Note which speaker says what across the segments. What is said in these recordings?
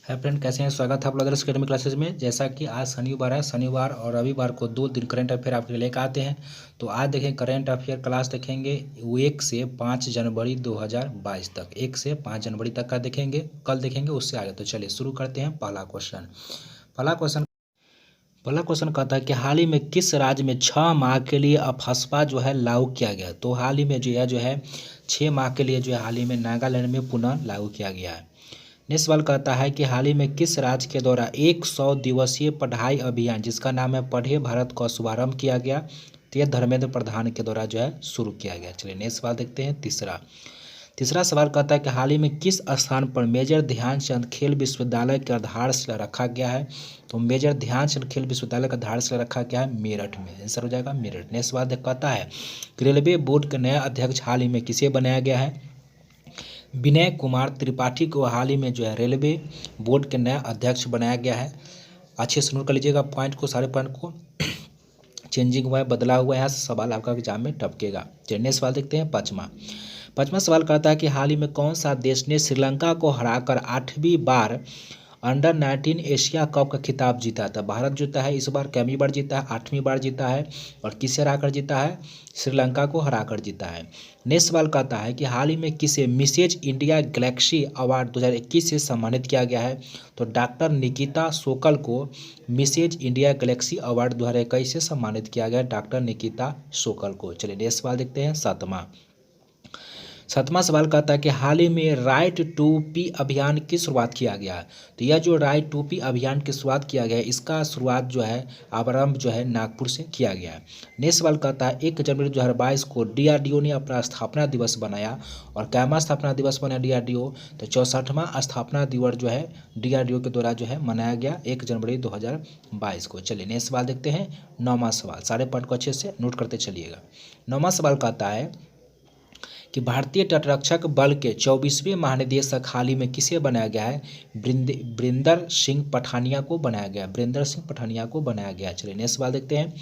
Speaker 1: है फ्रेंड, कैसे हैं? स्वागत है आप लोग अकेडमी क्लासेज में। जैसा कि आज शनिवार है, शनिवार और रविवार को 2 दिन करंट अफेयर आपके लिए लेकर आते हैं। तो आज देखें करंट अफेयर क्लास देखेंगे 1 से 5 जनवरी 2022 तक, 1 से 5 जनवरी तक का देखेंगे। कल देखेंगे उससे आगे। तो चलिए शुरू करते हैं। पहला क्वेश्चन कहता है कि हाल ही में किस राज्य में 6 माह के लिए अफस्पा जो है लागू किया गया। तो हाल ही में जो है 6 माह के लिए जो है हाल ही में नागालैंड में पुनः लागू किया गया है। नेक्स्ट सवाल कहता है कि हाल ही में किस राज्य के द्वारा 100 दिवसीय पढ़ाई अभियान जिसका नाम है पढ़े भारत का शुभारंभ किया गया। तो यह धर्मेंद्र प्रधान के द्वारा जो है शुरू किया गया। चलिए नेक्स्ट सवाल देखते हैं। तीसरा सवाल कहता है कि हाल ही में किस स्थान पर मेजर ध्यानचंद खेल विश्वविद्यालय की आधारशिला रखा गया है। तो मेजर ध्यानचंद खेल विश्वविद्यालय का आधारशिला रखा गया है मेरठ में। आंसर हो जाएगा मेरठ। नेक्स्ट सवाल कहता है कि रेलवे बोर्ड का नया अध्यक्ष हाल ही में किसे बनाया गया है। विनय कुमार त्रिपाठी को हाल ही में जो है रेलवे बोर्ड के नया अध्यक्ष बनाया गया है। अच्छे से नोट कर लीजिएगा पॉइंट को, सारे पॉइंट को। चेंजिंग हुआ है, बदला हुआ है, यहाँ से सवाल आपका एग्जाम में टपकेगा। चलिए सवाल देखते हैं। पाँचवा सवाल करता है कि हाल ही में कौन सा देश ने श्रीलंका को हराकर 8वीं बार अंडर-19 एशिया कप का खिताब जीता था। भारत जीता है इस बार, कैमी बार जीता है, 8वीं बार जीता है। और किसे हराकर जीता है? श्रीलंका को हराकर जीता है। नेक्स्ट सवाल कहता है कि हाल ही में किसे मिसेज इंडिया गैलेक्सी अवार्ड 2021 से सम्मानित किया गया है। तो डॉक्टर निकिता सोकल को मिसेज इंडिया गैलेक्सी अवार्ड 2021 से सम्मानित किया गया। डॉक्टर निकिता सोकल को। चलिए नेक्स्ट सवाल देखते हैं। सातवां सवाल कहता है कि हाल ही में राइट टू पी अभियान की शुरुआत किया गया है। तो यह जो राइट टू पी अभियान की शुरुआत किया गया है, इसका शुरुआत जो है आरंभ जो है नागपुर से किया गया है। नेक्स्ट सवाल कहता है 1 जनवरी 2022 को डीआरडीओ ने अपना स्थापना दिवस बनाया। और कैमा स्थापना दिवस बनाया डीआरडीओ। तो 64वां स्थापना दिवस जो है डीआरडीओ के द्वारा जो है मनाया गया 1 जनवरी 2022 को। चलिए नेक्स्ट सवाल देखते हैं। 9वां सवाल, सारे पॉइंट को अच्छे से नोट करते चलिएगा। 9वां सवाल कहता है कि भारतीय तटरक्षक बल के 24वें महानिदेशक हाल ही में किसे बनाया गया है। ब्रिंदर सिंह पठानिया को बनाया गया। चलिए नेक्स्ट सवाल देखते हैं।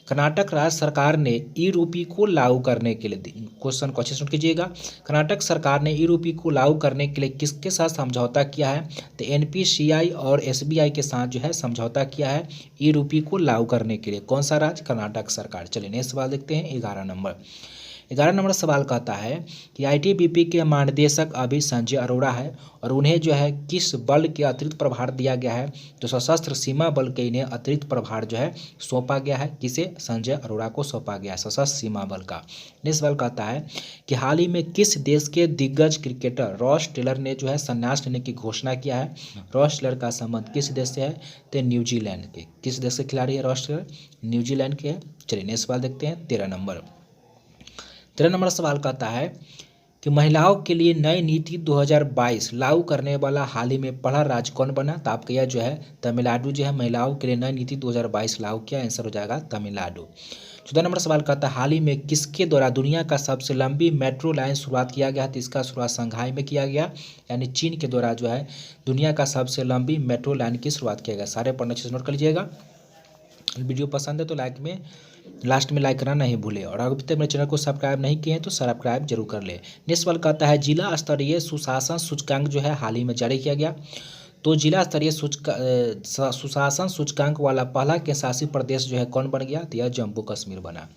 Speaker 1: कर्नाटक राज्य सरकार ने ई रूपी को लागू करने के लिए, क्वेश्चन को अच्छे से नोट कीजिएगा। कर्नाटक सरकार ने ई रूपी को लागू करने के लिए किसके साथ समझौता किया है। तो एनपीसीआई और एसबीआई के साथ जो है समझौता किया है ई रूपी को लागू करने के लिए। कौन सा राज्य? कर्नाटक सरकार। चलिए नेक्स्ट सवाल देखते हैं। 11 नंबर सवाल कहता है कि आईटीबीपी के महानिदेशक अभी संजय अरोड़ा है और उन्हें जो है किस बल के अतिरिक्त प्रभार दिया गया है। तो सशस्त्र सीमा बल के इन्हें अतिरिक्त प्रभार जो है सौंपा गया है। किसे? संजय अरोड़ा को सौंपा गया है, सशस्त्र सीमा बल का। नेक्स्ट सवाल कहता है कि हाल ही में किस देश के दिग्गज क्रिकेटर रॉस टेलर ने जो है संन्यास लेने की घोषणा किया है। रॉस टेलर का संबंध किस देश से है? तो न्यूजीलैंड के। किस देश के खिलाड़ी है रॉस टेलर? न्यूजीलैंड के है। चलिए नेक्स्ट सवाल देखते हैं। 13 नंबर सवाल कहता है कि महिलाओं के लिए नई नीति 2022 लागू करने वाला हाल ही में पहला राज्य कौन बना। तो आपका यह जो है तमिलनाडु जो है महिलाओं के लिए नई नीति 2022 लागू किया। आंसर हो जाएगा तमिलनाडु। 14 नंबर सवाल कहता है हाल ही में किसके द्वारा दुनिया का सबसे लंबी मेट्रो लाइन शुरुआत किया गया। तो इसका शुरुआत शंघाई में किया गया, यानी चीन के द्वारा जो है दुनिया का सबसे लंबी मेट्रो लाइन की शुरुआत किया गया। सारे पॉइंट अच्छे से नोट कर लीजिएगा। वीडियो पसंद है तो लास्ट में लाइक करना नहीं भूले। और अभी तक मेरे चैनल को सब्सक्राइब नहीं किए हैं तो सब्सक्राइब जरूर कर ले। नेक्स्ट सवाल कहता है जिला स्तरीय सुशासन सूचकांक जो है हाल ही में जारी किया गया। तो जिला स्तरीय सुशासन सूचकांक वाला पहला केंद्रशासित प्रदेश जो है कौन बन गया। तो यह जम्मू कश्मीर बना।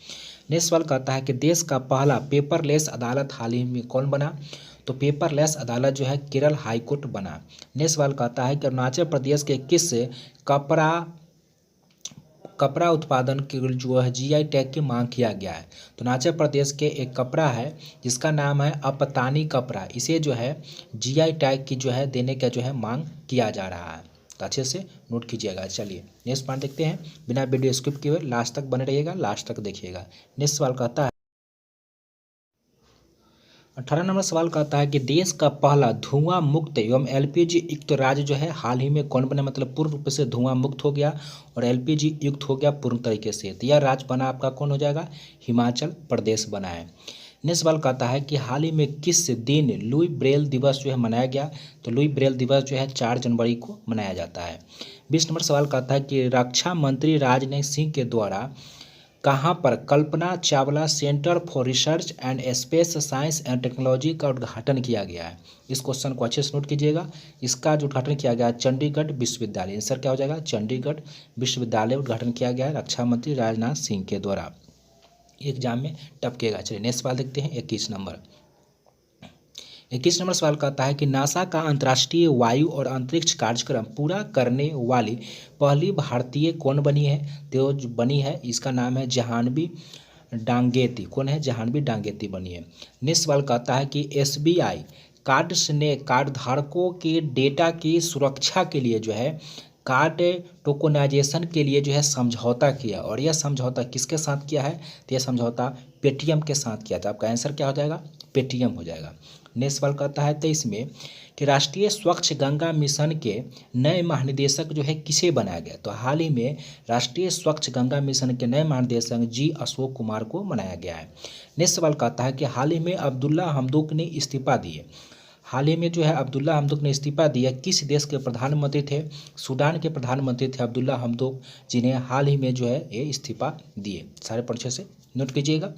Speaker 1: नेक्स्ट सवाल कहता है कि देश का पहला पेपरलेस अदालत हाल ही में कौन बना। तो पेपरलेस अदालत जो है केरल हाईकोर्ट बना। नेक्स्ट सवाल कहता है कि अरुणाचल प्रदेश के किस कपड़ा उत्पादन के जो है जीआई टैग की मांग किया गया है। तो अरुणाचल प्रदेश के एक कपड़ा है जिसका नाम है अपतानी कपड़ा, इसे जो है जीआई टैग की जो है देने का जो है मांग किया जा रहा है। तो अच्छे से नोट कीजिएगा। चलिए नेक्स्ट पॉइंट देखते हैं। बिना वीडियो स्किप किए लास्ट तक बने रहिएगा, लास्ट तक देखिएगा। नेक्स्ट सवाल कहता है 18 नंबर सवाल कहता है कि देश का पहला धुआं मुक्त एवं एलपीजी युक्त राज्य जो है हाल ही में कौन बना। मतलब पूर्ण रूप से धुआं मुक्त हो गया और एलपीजी युक्त हो गया पूर्ण तरीके से। तो यह राज्य बना आपका कौन हो जाएगा? हिमाचल प्रदेश बना है। नेक्स्ट सवाल कहता है कि हाल ही में किस दिन लुई ब्रेल दिवस जो है मनाया गया। तो लुई ब्रेल दिवस जो है 4 जनवरी को मनाया जाता है। 20 नंबर सवाल कहता है कि रक्षा मंत्री राजनाथ सिंह के द्वारा कहाँ पर Kalpana Chawla centre for research and space science and technology का उद्घाटन किया गया है? इस क्वेश्चन को अच्छे से नोट कीजिएगा। इसका जो उद्घाटन किया गया है चंडीगढ़ विश्वविद्यालय, आंसर क्या हो जाएगा? चंडीगढ़ विश्वविद्यालय उद्घाटन किया गया है रक्षा मंत्री राजनाथ सिंह के द्वारा। एग्जाम में टपकेगा। चलिए नेक्स्ट सवाल देखते हैं 21 नंबर। 21 नंबर सवाल कहता है कि नासा का अंतर्राष्ट्रीय वायु और अंतरिक्ष कार्यक्रम पूरा करने वाली पहली भारतीय कौन बनी है? तो जो बनी है इसका नाम है जहानवी डांगेती। कौन है? जहानवी डांगेती बनी है। नेक्स्ट सवाल कहता है कि SBI कार्ड्स ने कार्डधारकों के डेटा की सुरक्षा के लिए जो है कार्ड टोकनाइजेशन के लिए जो है समझौता किया, और यह समझौता किसके साथ किया है? तो यह समझौता पेटीएम के साथ किया था। आपका आंसर क्या हो जाएगा? पेटीएम हो जाएगा। नेक्स्ट सवाल कहता है 23 में कि राष्ट्रीय स्वच्छ गंगा मिशन के नए महानिदेशक जो है किसे बनाया गया? तो हाल ही में राष्ट्रीय स्वच्छ गंगा मिशन के नए महानिदेशक जी अशोक कुमार को बनाया गया है। नेक्स्ट सवाल कहता है कि हाल ही में अब्दुल्ला हमदोक ने इस्तीफा दिए। हाल ही में जो है अब्दुल्ला हमदोक ने इस्तीफा दिया। किस देश के प्रधानमंत्री थे? सूडान के प्रधानमंत्री थे अब्दुल्ला हमदोक, जिन्हें हाल ही में जो है ये इस्तीफा दिए। सारे परिचय से नोट कीजिएगा,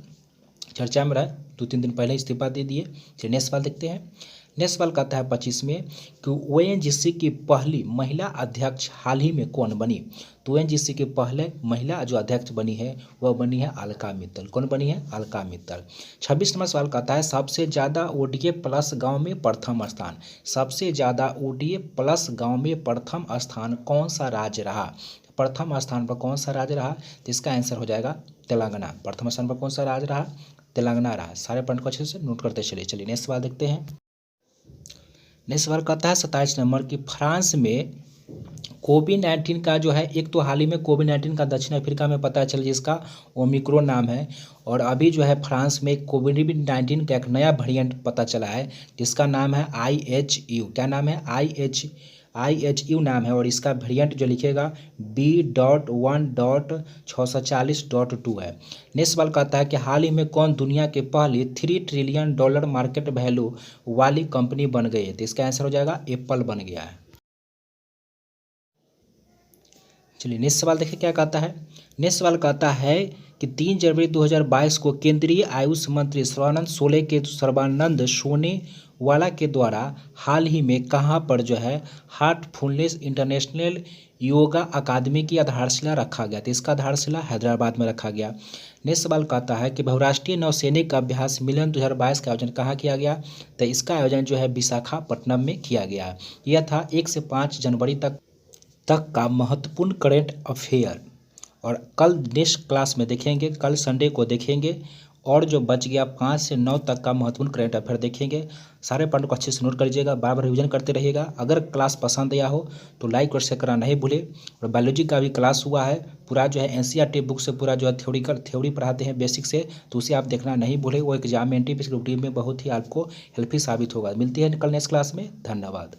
Speaker 1: चर्चा में रहा, 2-3 दिन पहले इस्तीफा दे दिए। चलिए नेक्स्ट सवाल देखते हैं। नेक्स्ट सवाल कहता है 25 में कि ONGC की पहली महिला अध्यक्ष हाल ही में कौन बनी? तो ONGC के पहले महिला जो अध्यक्ष बनी है वह बनी है अलका मित्तल। कौन बनी है? अलका मित्तल। 26 नंबर सवाल कहता है सबसे ज़्यादा ODA प्लस गाँव में प्रथम स्थान। सबसे ज़्यादा ODA प्लस गाँव में प्रथम स्थान कौन सा राज्य रहा? प्रथम स्थान पर कौन सा राज्य रहा? तो इसका आंसर हो जाएगा तेलंगाना। प्रथम स्थान पर कौन सा राज्य रहा? तेलंगाना रहा। सारे पॉइंट को अच्छे से नोट करते चलिए। चलिए नेक्स्ट सवाल देखते हैं। नेक्स्ट सवाल कहता है 27 नंबर की फ्रांस में कोविड-19 का जो है, एक तो हाल ही में कोविड-19 का दक्षिण अफ्रीका में पता चल जिसका ओमिक्रोन नाम है, और अभी जो है फ्रांस में कोविड-19 का एक नया वेरिएंट पता चला है जिसका नाम है IHU। क्या नाम है? IHU नाम है, और इसका वेरिएंट जो लिखेगा B.1.640.2 है। नेक्स्ट सवाल कहता है कि हाल ही में कौन दुनिया के पहली $3 ट्रिलियन मार्केट वैल्यू वाली कंपनी बन गई है? तो इसका आंसर हो जाएगा एप्पल बन गया है। चलिए नेक्स्ट सवाल देखिए क्या कहता है। नेक्स्ट सवाल कहता है कि 3 जनवरी 2022 को केंद्रीय आयुष मंत्री सर्बानंद सोनोवाल के द्वारा हाल ही में कहाँ पर जो है हार्टफुलनेस इंटरनेशनल योगा अकादमी की आधारशिला रखा गया? तो इसका आधारशिला हैदराबाद में रखा गया। नेक्स्ट सवाल कहता है कि बहुराष्ट्रीय नौसैनिक अभ्यास मिलन 2022 का आयोजन कहाँ किया गया? तो इसका आयोजन जो है विशाखापट्टनम में किया गया। यह था 1 से 5 जनवरी तक का महत्वपूर्ण करेंट अफेयर। और कल नेक्स्ट क्लास में देखेंगे, कल संडे को देखेंगे, और जो बच गया 5 से 9 तक का महत्वपूर्ण करेंट अफेयर देखेंगे। सारे पॉइंट को अच्छे से नोट कर लीजिएगा, बार बार रिविजन करते रहिएगा। अगर क्लास पसंद आया हो तो लाइक और शेयर करना नहीं भूले। और बायोलॉजी का भी क्लास हुआ है, पूरा जो है NCERT बुक से पूरा जो है थ्योरी पढ़ाते हैं बेसिक से, तो उसे आप देखना नहीं भूले। वो एग्जाम में NTPC में बहुत ही आपको हेल्पफुल साबित होगा। मिलती है कल नेक्स्ट क्लास में। धन्यवाद।